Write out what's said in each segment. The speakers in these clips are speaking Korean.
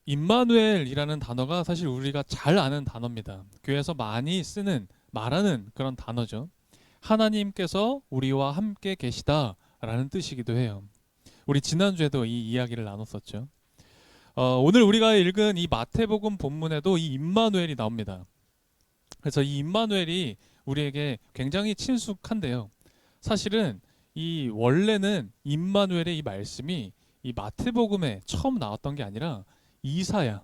임마누엘이라는 단어가 사실 우리가 잘 아는 단어입니다. 교회에서 많이 쓰는, 말하는 그런 단어죠. 하나님께서 우리와 함께 계시다라는 뜻이기도 해요. 우리 지난주에도 이 이야기를 나눴었죠. 오늘 우리가 읽은 이 마태복음 본문에도 이 임마누엘이 나옵니다. 그래서 이 임마누엘이 우리에게 굉장히 친숙한데요. 사실은 이 원래는 임마누엘의 이 말씀이 이 마태복음에 처음 나왔던 게 아니라 이사야,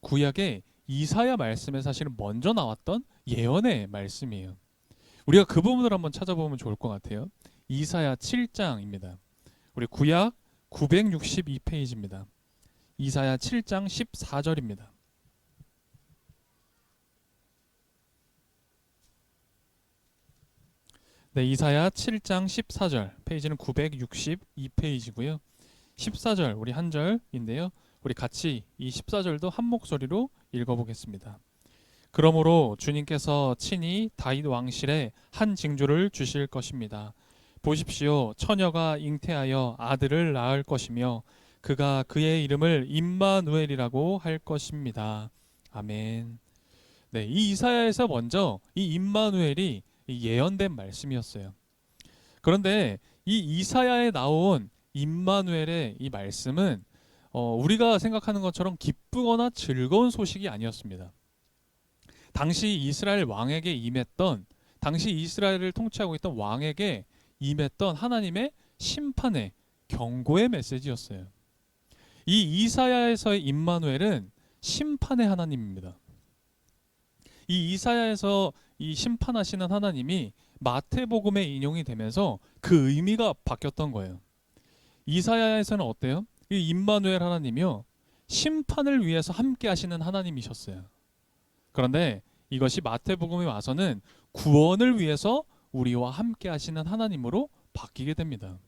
구약의 이사야 말씀에 사실은 먼저 나왔던 예언의 말씀이에요. 우리가 그 부분을 한번 찾아보면 좋을 것 같아요. 이사야 7장입니다. 우리 구약 962페이지입니다. 이사야 7장 14절입니다. 네, 이사야 7장 14절, 페이지는 962페이지고요. 14절, 우리 한 절인데요. 우리 같이 이 14절도 한 목소리로 읽어보겠습니다. 그러므로 주님께서 친히 다윗 왕실에 한 징조를 주실 것입니다. 보십시오, 처녀가 잉태하여 아들을 낳을 것이며 그가 그의 이름을 임마누엘이라고 할 것입니다. 아멘. 네, 이 이사야에서 먼저 이 임마누엘이 예언된 말씀이었어요. 그런데 이 이사야에 나온 임마누엘의 이 말씀은 우리가 생각하는 것처럼 기쁘거나 즐거운 소식이 아니었습니다. 당시 이스라엘 왕에게 임했던, 당시 이스라엘을 통치하고 있던 왕에게 임했던 하나님의 심판의 경고의 메시지였어요. 이 이사야에서의 임마누엘은 심판의 하나님입니다. 이 이사야에서 이 심판하시는 하나님이 마태복음에 인용이 되면서 그 의미가 바뀌었던 거예요. 이사야에서는 어때요? 이 임마누엘 하나님이요, 심판을 위해서 함께 하시는 하나님이셨어요. 그런데 이것이 마태복음에 와서는 구원을 위해서 우리와 함께 하시는 하나님으로 바뀌게 됩니다.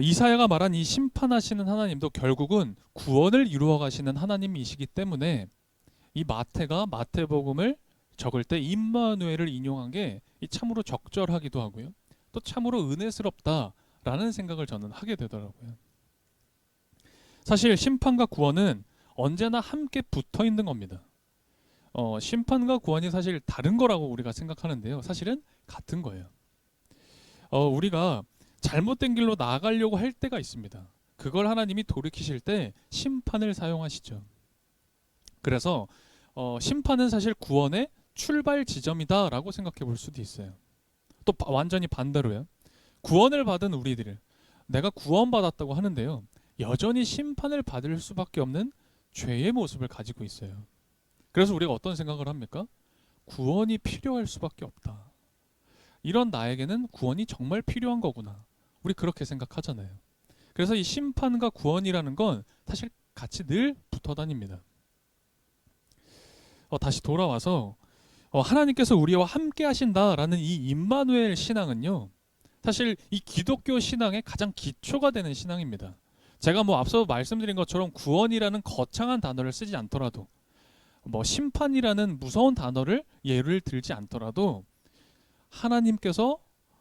이사야가 말한 이 심판하시는 하나님도 결국은 구원을 이루어 가시는 하나님이시기 때문에 이 마태가 마태복음을 적을 때 임마누엘을 인용한 게 참으로 적절하기도 하고요. 또 참으로 은혜스럽다라는 생각을 저는 하게 되더라고요. 사실 심판과 구원은 언제나 함께 붙어 있는 겁니다. 심판과 구원이 사실 다른 거라고 우리가 생각하는데요. 사실은 같은 거예요. 우리가 잘못된 길로 나아가려고 할 때가 있습니다. 그걸 하나님이 돌이키실 때 심판을 사용하시죠. 그래서 심판은 사실 구원의 출발 지점이다라고 생각해 볼 수도 있어요. 또 완전히 반대로요. 구원을 받은 우리들, 내가 구원받았다고 하는데요, 여전히 심판을 받을 수밖에 없는 죄의 모습을 가지고 있어요. 그래서 우리가 어떤 생각을 합니까? 구원이 필요할 수밖에 없다. 이런 나에게는 구원이 정말 필요한 거구나. 우리 그렇게 생각하잖아요. 그래서 이 심판과 구원이라는 건 사실 같이 늘 붙어 다닙니다. 다시 돌아와서 하나님께서 우리와 함께 하신다라는 이 임마누엘 신앙은요, 사실 이 기독교 신앙의 가장 기초가 되는 신앙입니다. 제가 앞서 말씀드린 것처럼 구원이라는 거창한 단어를 쓰지 않더라도, 심판이라는 무서운 단어를 예를 들지 않더라도, 하나님께서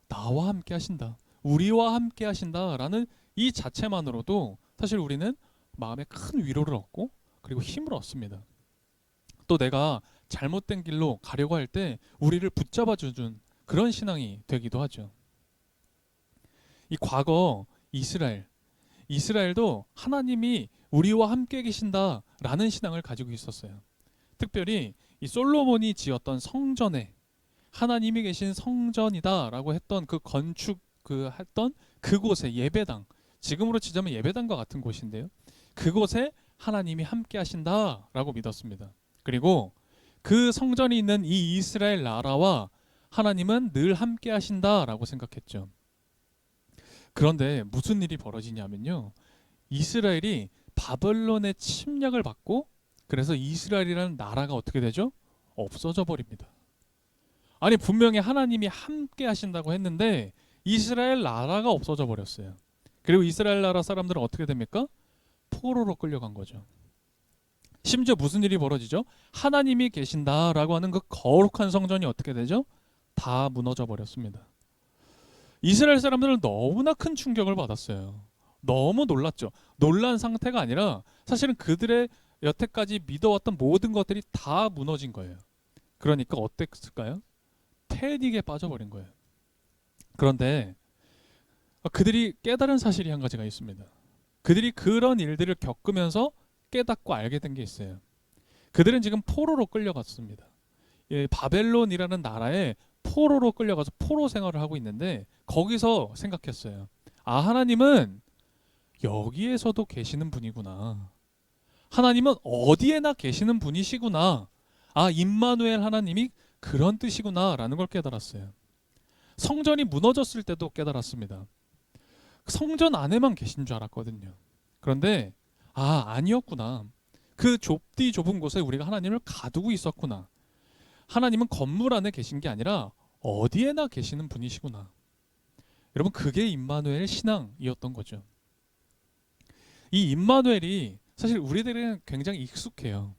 나와 함께 하신다, 우리와 함께 하신다라는 이 자체만으로도 사실 우리는 마음에 큰 위로를 얻고 그리고 힘을 얻습니다. 또 내가 잘못된 길로 가려고 할 때 우리를 붙잡아 주는 그런 신앙이 되기도 하죠. 이 과거 이스라엘도 하나님이 우리와 함께 계신다라는 신앙을 가지고 있었어요. 특별히 이 솔로몬이 지었던 성전에 하나님이 계신 성전이다라고 했던 그 건축 했던 그곳에 예배당, 지금으로 치자면 예배당과 같은 곳인데요. 그곳에 하나님이 함께 하신다라고 믿었습니다. 그리고 그 성전이 있는 이 이스라엘 나라와 하나님은 늘 함께 하신다라고 생각했죠. 그런데 무슨 일이 벌어지냐면요, 이스라엘이 바벨론의 침략을 받고, 그래서 이스라엘이라는 나라가 어떻게 되죠? 없어져 버립니다. 아니, 분명히 하나님이 함께 하신다고 했는데 이스라엘 나라가 없어져 버렸어요. 그리고 이스라엘 나라 사람들은 어떻게 됩니까? 포로로 끌려간 거죠. 심지어 무슨 일이 벌어지죠? 하나님이 계신다라고 하는 그 거룩한 성전이 어떻게 되죠? 다 무너져 버렸습니다. 이스라엘 사람들은 너무나 큰 충격을 받았어요. 너무 놀랐죠. 놀란 상태가 아니라 사실은 그들의 여태까지 믿어왔던 모든 것들이 다 무너진 거예요. 그러니까 어땠을까요? 패닉에 빠져버린 거예요. 그런데 그들이 깨달은 사실이 한 가지가 있습니다. 그들이 그런 일들을 겪으면서 깨닫고 알게 된 게 있어요. 그들은 지금 포로로 끌려갔습니다. 예, 바벨론이라는 나라에 포로로 끌려가서 포로 생활을 하고 있는데 거기서 생각했어요. 아, 하나님은 여기에서도 계시는 분이구나. 하나님은 어디에나 계시는 분이시구나. 아, 임마누엘 하나님이 그런 뜻이구나라는 걸 깨달았어요. 성전이 무너졌을 때도 깨달았습니다. 성전 안에만 계신 줄 알았거든요. 그런데 아니었구나. 그 좁디 좁은 곳에 우리가 하나님을 가두고 있었구나. 하나님은 건물 안에 계신 게 아니라 어디에나 계시는 분이시구나. 여러분, 그게 임마누엘 신앙이었던 거죠. 이 임마누엘이 사실 우리들은 굉장히 익숙해요.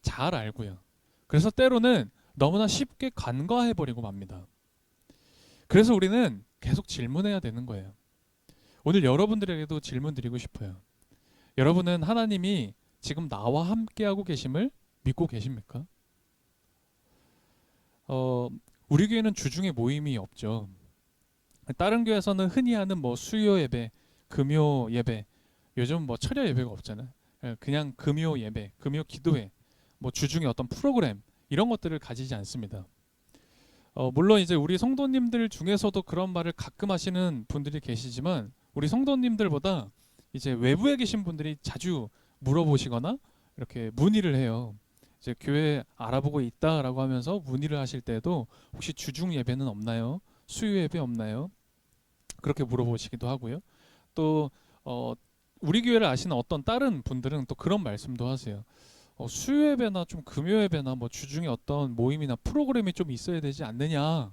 잘 알고요. 그래서 때로는 너무나 쉽게 간과해버리고 맙니다. 그래서 우리는 계속 질문해야 되는 거예요. 오늘 여러분들에게도 질문 드리고 싶어요. 여러분은 하나님이 지금 나와 함께하고 계심을 믿고 계십니까? 우리 교회는 주중에 모임이 없죠. 다른 교회에서는 흔히 하는 뭐 수요 예배, 금요 예배, 요즘 뭐 철야 예배가 없잖아요. 그냥 금요 예배, 금요 기도회, 뭐 주중에 어떤 프로그램 이런 것들을 가지지 않습니다. 물론 이제 우리 성도님들 중에서도 그런 말을 가끔 하시는 분들이 계시지만 우리 성도님들보다 이제 외부에 계신 분들이 자주 물어보시거나 이렇게 문의를 해요. 이제 교회 알아보고 있다라고 하면서 문의를 하실 때도 혹시 주중 예배는 없나요? 수요 예배 없나요? 그렇게 물어보시기도 하고요. 또 우리 교회를 아시는 어떤 다른 분들은 또 그런 말씀도 하세요. 수요 예배나 좀 금요 예배나 뭐 주중에 어떤 모임이나 프로그램이 좀 있어야 되지 않느냐,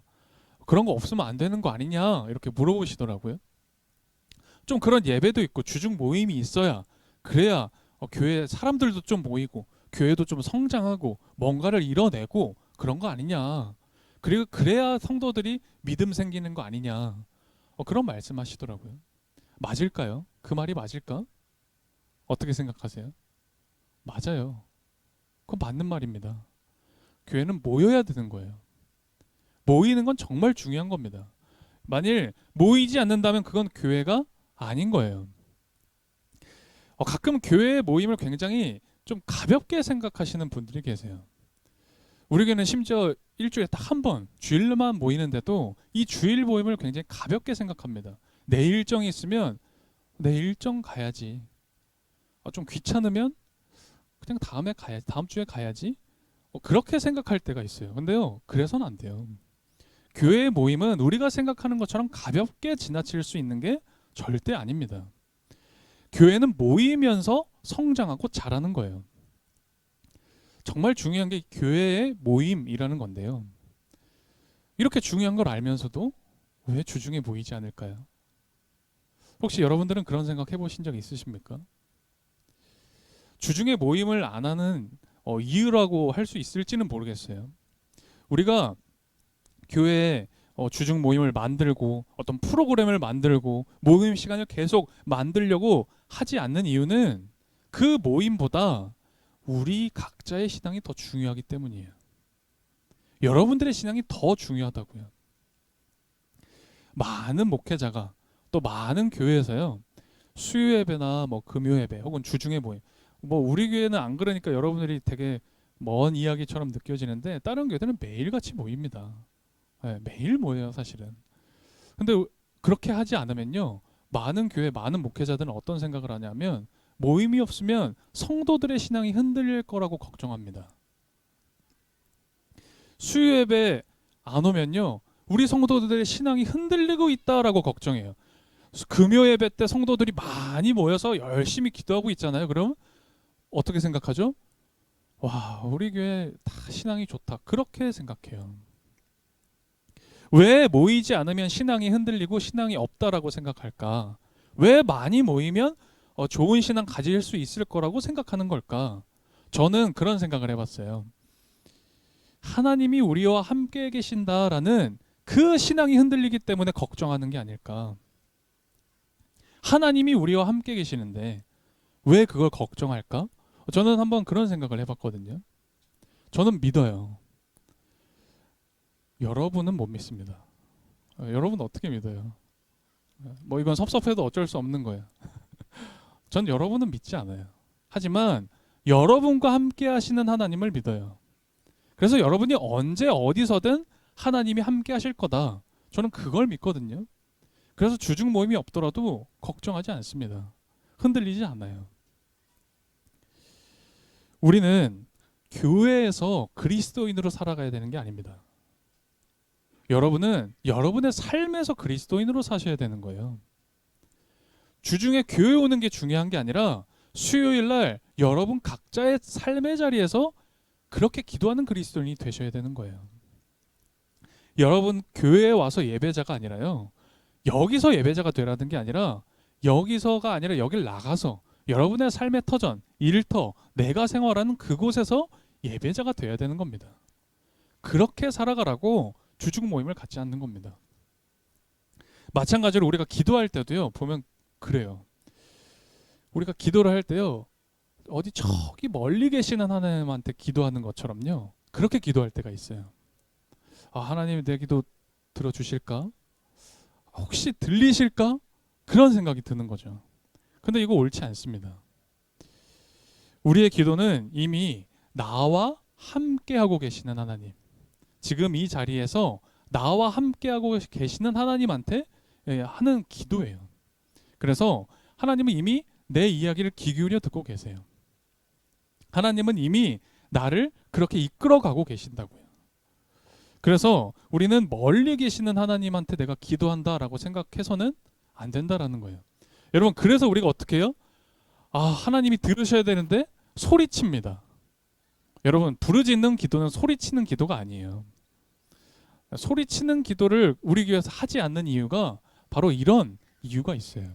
그런 거 없으면 안 되는 거 아니냐, 이렇게 물어보시더라고요. 좀 그런 예배도 있고 주중 모임이 있어야, 그래야 교회 사람들도 좀 모이고 교회도 좀 성장하고 뭔가를 이뤄내고 그런 거 아니냐, 그리고 그래야 성도들이 믿음 생기는 거 아니냐, 그런 말씀하시더라고요. 맞을까요? 그 말이 맞을까? 어떻게 생각하세요? 맞아요. 그건 맞는 말입니다. 교회는 모여야 되는 거예요. 모이는 건 정말 중요한 겁니다. 만일 모이지 않는다면 그건 교회가 아닌 거예요. 가끔 교회 모임을 굉장히 좀 가볍게 생각하시는 분들이 계세요. 우리 교회는 심지어 일주일에 딱 한 번 주일만 모이는데도 이 주일 모임을 굉장히 가볍게 생각합니다. 내 일정이 있으면 내 일정 가야지. 좀 귀찮으면 그냥 다음에 가야지. 다음 주에 가야지. 그렇게 생각할 때가 있어요. 근데요, 그래서는 안 돼요. 교회 모임은 우리가 생각하는 것처럼 가볍게 지나칠 수 있는 게 절대 아닙니다. 교회는 모이면서 성장하고 자라는 거예요. 정말 중요한 게 교회의 모임이라는 건데요. 이렇게 중요한 걸 알면서도 왜 주중에 모이지 않을까요? 혹시 여러분들은 그런 생각 해보신 적 있으십니까? 주중에 모임을 안 하는 이유라고 할 수 있을지는 모르겠어요. 우리가 교회에 주중 모임을 만들고 어떤 프로그램을 만들고 모임 시간을 계속 만들려고 하지 않는 이유는 그 모임보다 우리 각자의 신앙이 더 중요하기 때문이에요. 여러분들의 신앙이 더 중요하다고요. 많은 목회자가 또 많은 교회에서요, 수요 예배나 뭐 금요 예배 혹은 주중에 모임, 뭐 우리 교회는 안 그러니까 여러분들이 되게 먼 이야기처럼 느껴지는데 다른 교회들은 매일같이 모입니다. 네, 매일 모여요 사실은. 근데 그렇게 하지 않으면요, 많은 교회 많은 목회자들은 어떤 생각을 하냐면 모임이 없으면 성도들의 신앙이 흔들릴 거라고 걱정합니다. 수요 예배 안 오면요, 우리 성도들의 신앙이 흔들리고 있다라고 걱정해요. 금요 예배 때 성도들이 많이 모여서 열심히 기도하고 있잖아요. 그럼 어떻게 생각하죠? 와, 우리 교회 다 신앙이 좋다, 그렇게 생각해요. 왜 모이지 않으면 신앙이 흔들리고 신앙이 없다라고 생각할까? 왜 많이 모이면 좋은 신앙 가질 수 있을 거라고 생각하는 걸까? 저는 그런 생각을 해봤어요. 하나님이 우리와 함께 계신다라는 그 신앙이 흔들리기 때문에 걱정하는 게 아닐까? 하나님이 우리와 함께 계시는데 왜 그걸 걱정할까? 저는 한번 그런 생각을 해봤거든요. 저는 믿어요. 여러분은 못 믿습니다. 여러분 어떻게 믿어요? 뭐 이건 섭섭해도 어쩔 수 없는 거예요. 전 여러분은 믿지 않아요. 하지만 여러분과 함께 하시는 하나님을 믿어요. 그래서 여러분이 언제 어디서든 하나님이 함께 하실 거다. 저는 그걸 믿거든요. 그래서 주중 모임이 없더라도 걱정하지 않습니다. 흔들리지 않아요. 우리는 교회에서 그리스도인으로 살아가야 되는 게 아닙니다. 여러분은 여러분의 삶에서 그리스도인으로 사셔야 되는 거예요. 주중에 교회 오는 게 중요한 게 아니라 수요일 날 여러분 각자의 삶의 자리에서 그렇게 기도하는 그리스도인이 되셔야 되는 거예요. 여러분 교회에 와서 예배자가 아니라요. 여기서 예배자가 되라는 게 아니라 여기서가 아니라 여길 나가서 여러분의 삶의 터전, 일터, 내가 생활하는 그곳에서 예배자가 되어야 되는 겁니다. 그렇게 살아가라고 주중 모임을 갖지 않는 겁니다. 마찬가지로 우리가 기도할 때도요. 보면 그래요. 우리가 기도를 할 때요. 어디 저기 멀리 계시는 하나님한테 기도하는 것처럼요. 그렇게 기도할 때가 있어요. 아, 하나님 내 기도 들어주실까? 혹시 들리실까? 그런 생각이 드는 거죠. 근데 이거 옳지 않습니다. 우리의 기도는 이미 나와 함께하고 계시는 하나님, 지금 이 자리에서 나와 함께하고 계시는 하나님한테 하는 기도예요. 그래서 하나님은 이미 내 이야기를 귀 기울여 듣고 계세요. 하나님은 이미 나를 그렇게 이끌어가고 계신다고요. 그래서 우리는 멀리 계시는 하나님한테 내가 기도한다라고 생각해서는 안 된다라는 거예요. 여러분, 그래서 우리가 어떻게 해요? 아, 하나님이 들으셔야 되는데 소리칩니다. 여러분, 부르짖는 기도는 소리치는 기도가 아니에요. 소리치는 기도를 우리 교회에서 하지 않는 이유가 바로 이런 이유가 있어요.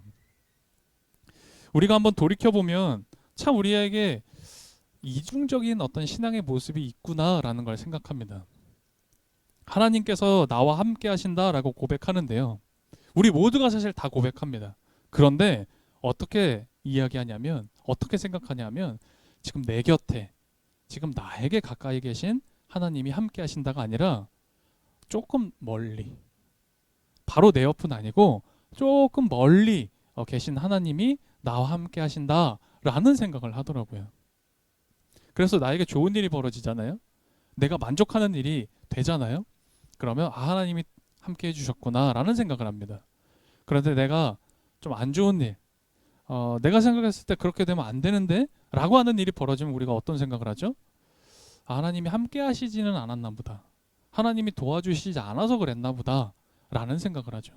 우리가 한번 돌이켜보면 참 우리에게 이중적인 어떤 신앙의 모습이 있구나라는 걸 생각합니다. 하나님께서 나와 함께 하신다라고 고백하는데요. 우리 모두가 사실 다 고백합니다. 그런데 어떻게 이야기하냐면, 어떻게 생각하냐면 지금 내 곁에, 지금 나에게 가까이 계신 하나님이 함께 하신다가 아니라 조금 멀리, 바로 내 옆은 아니고 조금 멀리 계신 하나님이 나와 함께 하신다라는 생각을 하더라고요. 그래서 나에게 좋은 일이 벌어지잖아요. 내가 만족하는 일이 되잖아요. 그러면 아, 하나님이 함께 해주셨구나라는 생각을 합니다. 그런데 내가 좀 안 좋은 일, 내가 생각했을 때 그렇게 되면 안 되는데 라고 하는 일이 벌어지면 우리가 어떤 생각을 하죠? 아, 하나님이 함께 하시지는 않았나 보다. 하나님이 도와주시지 않아서 그랬나 보다 라는 생각을 하죠.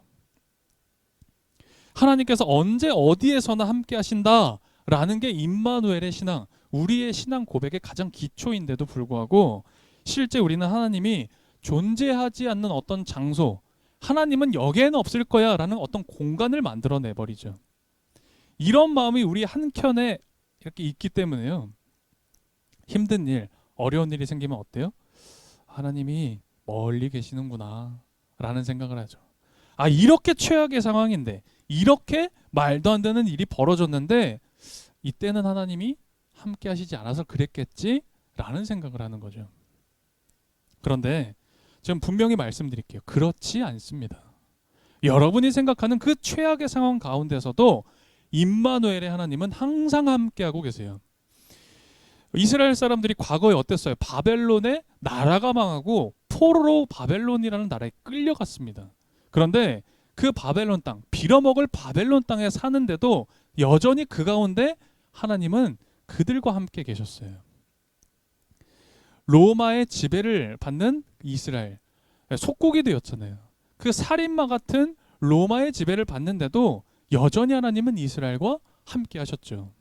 하나님께서 언제 어디에서나 함께 하신다라는 게 임마누엘의 신앙, 우리의 신앙 고백의 가장 기초인데도 불구하고 실제 우리는 하나님이 존재하지 않는 어떤 장소, 하나님은 여기에는 없을 거야 라는 어떤 공간을 만들어내버리죠. 이런 마음이 우리 한켠에 이렇게 있기 때문에요. 힘든 일, 어려운 일이 생기면 어때요? 하나님이 멀리 계시는구나 라는 생각을 하죠. 아, 이렇게 최악의 상황인데, 이렇게 말도 안 되는 일이 벌어졌는데 이때는 하나님이 함께 하시지 않아서 그랬겠지 라는 생각을 하는 거죠. 그런데 지금 분명히 말씀드릴게요. 그렇지 않습니다. 여러분이 생각하는 그 최악의 상황 가운데서도 임마누엘의 하나님은 항상 함께하고 계세요. 이스라엘 사람들이 과거에 어땠어요? 바벨론의 나라가 망하고 포로로 바벨론이라는 나라에 끌려갔습니다. 그런데 그 바벨론 땅, 빌어먹을 바벨론 땅에 사는데도 여전히 그 가운데 하나님은 그들과 함께 계셨어요. 로마의 지배를 받는 이스라엘, 속국이 되었잖아요. 그 살인마 같은 로마의 지배를 받는데도 여전히 하나님은 이스라엘과 함께 하셨죠.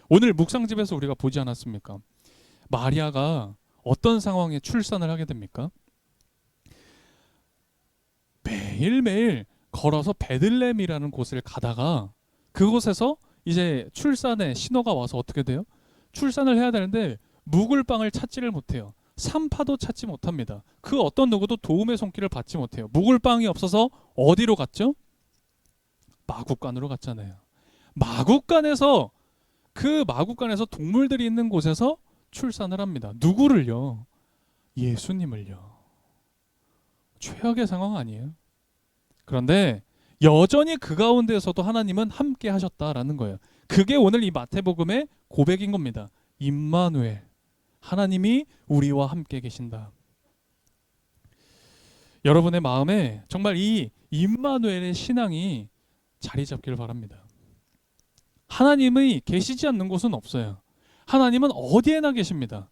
오늘 묵상집에서 우리가 보지 않았습니까? 마리아가 어떤 상황에 출산을 하게 됩니까? 매일매일 걸어서 베들레헴이라는 곳을 가다가 그곳에서 이제 출산의 신호가 와서 어떻게 돼요? 출산을 해야 되는데 묵을 빵을 찾지를 못해요. 산파도 찾지 못합니다. 그 어떤 누구도 도움의 손길을 받지 못해요. 묵을 빵이 없어서 어디로 갔죠? 마구간으로 갔잖아요. 마국간에서 그 마국간에서 동물들이 있는 곳에서 출산을 합니다. 누구를요? 예수님을요. 최악의 상황 아니에요? 그런데 여전히 그 가운데에서도 하나님은 함께 하셨다라는 거예요. 그게 오늘 이 마태복음의 고백인 겁니다. 임마누엘, 하나님이 우리와 함께 계신다. 여러분의 마음에 정말 이 임마누엘의 신앙이 자리 잡기를 바랍니다. 하나님이 계시지 않는 곳은 없어요. 하나님은 어디에나 계십니다.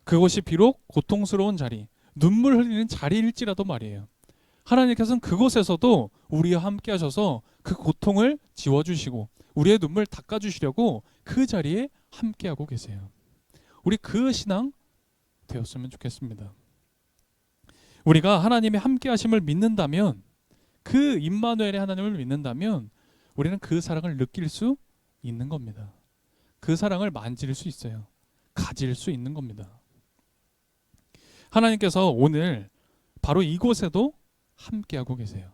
그것이 비록 고통스러운 자리, 눈물 흘리는 자리일지라도 말이에요. 하나님께서는 그곳에서도 우리와 함께 하셔서 그 고통을 지워주시고 우리의 눈물 닦아주시려고 그 자리에 함께하고 계세요. 우리 그 신앙 되었으면 좋겠습니다. 우리가 하나님의 함께하심을 믿는다면, 그 임마누엘의 하나님을 믿는다면 우리는 그 사랑을 느낄 수 있는 겁니다. 그 사랑을 만질 수 있어요. 가질 수 있는 겁니다. 하나님께서 오늘 바로 이곳에도 함께하고 계세요.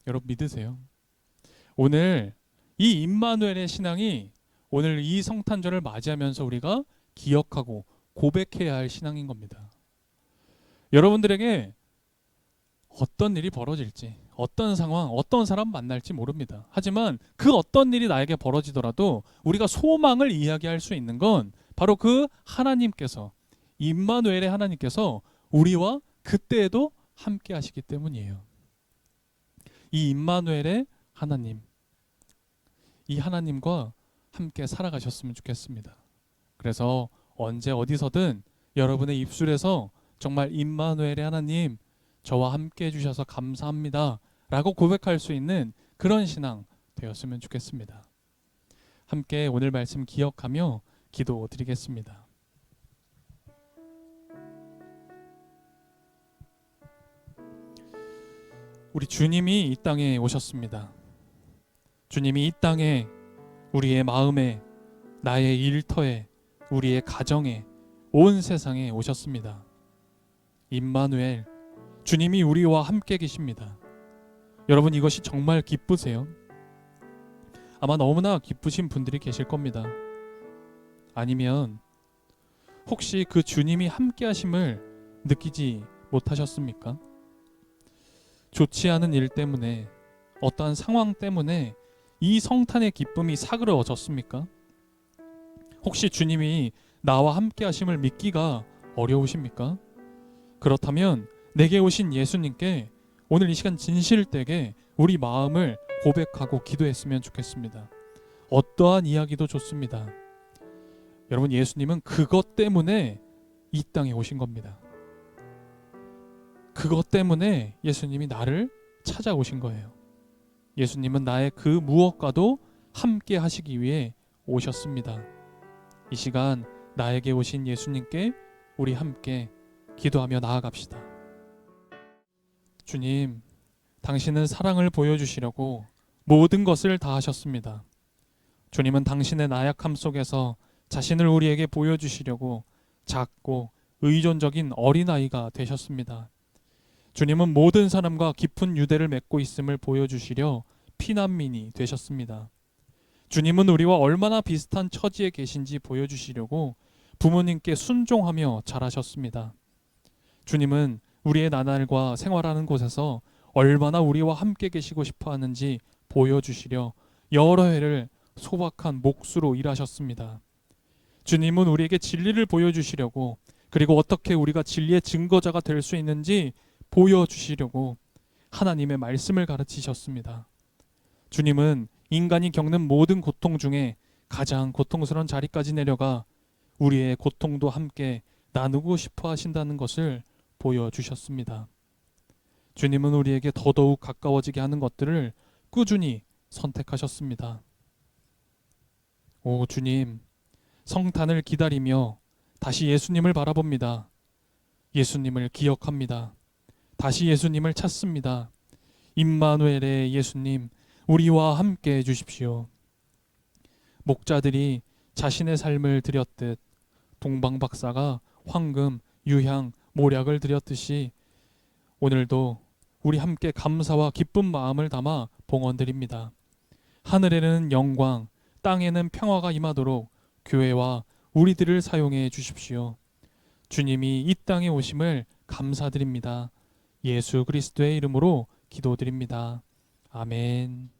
여러분 믿으세요? 오늘 이 임마누엘의 신앙이 오늘 이 성탄절을 맞이하면서 우리가 기억하고 고백해야 할 신앙인 겁니다. 여러분들에게 어떤 일이 벌어질지, 어떤 상황, 어떤 사람 만날지 모릅니다. 하지만 그 어떤 일이 나에게 벌어지더라도 우리가 소망을 이야기할 수 있는 건 바로 그 하나님께서, 임마누엘의 하나님께서 우리와 그때에도 함께 하시기 때문이에요. 이 임마누엘의 하나님, 이 하나님과 함께 살아가셨으면 좋겠습니다. 그래서 언제 어디서든 여러분의 입술에서 정말 임마누엘의 하나님, 저와 함께 해주셔서 감사합니다 라고 고백할 수 있는 그런 신앙 되었으면 좋겠습니다. 함께 오늘 말씀 기억하며 기도 드리겠습니다. 우리 주님이 이 땅에 오셨습니다. 주님이 이 땅에 우리의 마음에, 나의 일터에, 우리의 가정에, 온 세상에 오셨습니다. 임마누엘, 주님이 우리와 함께 계십니다. 여러분 이것이 정말 기쁘세요? 아마 너무나 기쁘신 분들이 계실 겁니다. 아니면 혹시 그 주님이 함께 하심을 느끼지 못하셨습니까? 좋지 않은 일 때문에, 어떠한 상황 때문에 이 성탄의 기쁨이 사그러졌습니까? 혹시 주님이 나와 함께 하심을 믿기가 어려우십니까? 그렇다면 내게 오신 예수님께 오늘 이 시간 진실되게 우리 마음을 고백하고 기도했으면 좋겠습니다. 어떠한 이야기도 좋습니다. 여러분 예수님은 그것 때문에 이 땅에 오신 겁니다. 그것 때문에 예수님이 나를 찾아오신 거예요. 예수님은 나의 그 무엇과도 함께 하시기 위해 오셨습니다. 이 시간 나에게 오신 예수님께 우리 함께 기도하며 나아갑시다. 주님, 당신은 사랑을 보여주시려고 모든 것을 다 하셨습니다. 주님은 당신의 나약함 속에서 자신을 우리에게 보여주시려고 작고 의존적인 어린아이가 되셨습니다. 주님은 모든 사람과 깊은 유대를 맺고 있음을 보여주시려 피난민이 되셨습니다. 주님은 우리와 얼마나 비슷한 처지에 계신지 보여주시려고 부모님께 순종하며 자라셨습니다. 주님은 우리의 나날과 생활하는 곳에서 얼마나 우리와 함께 계시고 싶어 하는지 보여주시려 여러 해를 소박한 몫으로 일하셨습니다. 주님은 우리에게 진리를 보여주시려고, 그리고 어떻게 우리가 진리의 증거자가 될 수 있는지 보여주시려고 하나님의 말씀을 가르치셨습니다. 주님은 인간이 겪는 모든 고통 중에 가장 고통스러운 자리까지 내려가 우리의 고통도 함께 나누고 싶어 하신다는 것을 보여주셨습니다. 주님은 우리에게 더더욱 가까워지게 하는 것들을 꾸준히 선택하셨습니다. 오 주님, 성탄을 기다리며 다시 예수님을 바라봅니다. 예수님을 기억합니다. 다시 예수님을 찾습니다. 임마누엘의 예수님, 우리와 함께 해주십시오. 목자들이 자신의 삶을 드렸듯, 동방박사가 황금, 유향, 모략을 드렸듯이 오늘도 우리 함께 감사와 기쁜 마음을 담아 봉헌드립니다. 하늘에는 영광, 땅에는 평화가 임하도록 교회와 우리들을 사용해 주십시오. 주님이 이 땅에 오심을 감사드립니다. 예수 그리스도의 이름으로 기도드립니다. 아멘.